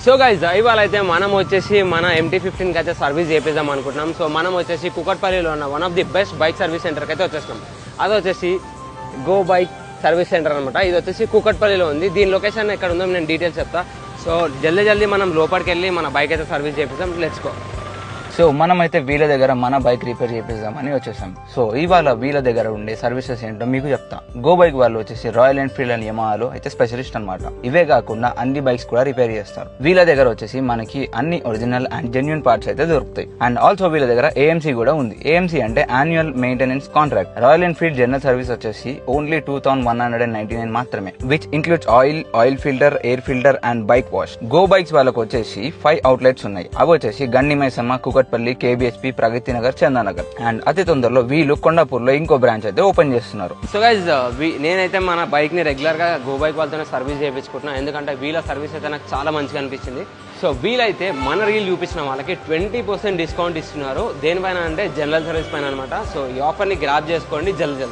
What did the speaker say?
So guys ఇవాళ అయితే మనం వచ్చేసి మన MT-15 కి అయితే సర్వీస్ చేపిద్దాం అనుకుంటున్నాం. సో మనం వచ్చేసి కుకట్పల్లిలో ఉన్న one of the best bike service సెంటర్కి అయితే వచ్చేస్తున్నాం. అది వచ్చేసి గో బైక్ సర్వీస్ సెంటర్ అనమాట. ఇది వచ్చేసి కుకట్పల్లిలో ఉంది. దీని లొకేషన్ ఎక్కడ ఉందో నేను డీటెయిల్స్ చెప్తా. సో జల్దీ మనం లోపలికి వెళ్ళి మన బైక్ అయితే సర్వీస్ చేపిద్దాం. Let's go. సో మనమైతే వీళ్ళ దగ్గర మన బైక్ రిపేర్ చేపిద్దామని వచ్చేసాం. సో ఇవాళ వీళ్ళ దగ్గర ఉండే సర్వీసెస్ ఏంటో మీకు చెప్తా. గో బైక్ వాళ్ళు వచ్చేసి రాయల్ ఎన్ఫీల్డ్ అండ్ యమహాలో అయితే స్పెషలిస్ట్ అనమాట. ఇవే కాకుండా అన్ని బైక్స్ కూడా రిపేర్ చేస్తారు. వీళ్ళ దగ్గర వచ్చేసి మనకి అన్ని ఒరిజినల్ అండ్ జెన్యున్ పార్ట్స్ అయితే దొరుకుతాయి. అండ్ ఆల్సో వీళ్ళ దగ్గర AMC కూడా ఉంది. AMC అంటే annual maintenance contract. Royal Enfield general service వచ్చేసి ఓన్లీ 2199 మాత్రమే, which includes oil filter, air filter and bike wash. Go Bikes వాళ్ళకు వచ్చేసి 5 అవుట్లెట్స్ ఉన్నాయి. అవి వచ్చేసి గన్ని మైసమ్మ, కుకట్పల్లి, KBSP, ప్రగతి నగర్, చందానగర్. అండ్ అతి తొందరలో వీళ్ళు కొండాపూర్ లో ఇంకో బ్రాంచ్ అయితే ఓపెన్ చేస్తున్నారు. సో గైజ్ నేనైతే మన బైక్ ని రెగ్యులర్ గా గో బైక్ వాళ్ళతోనే సర్వీస్ చేయించుకుంటున్నాను. ఎందుకంటే వీళ్ళ సర్వీస్ అయితే నాకు చాలా మంచిగా అనిపించింది. సో వీలైతే మన రీల్ చూపించిన వాళ్ళకి 20% డిస్కౌంట్ ఇస్తున్నారు. దేనిపైన అంటే జనరల్ సర్వీస్ పైన అనమాట. సో ఈ ఆఫర్ ని గ్రాప్ చేసుకోండి జల్దీ.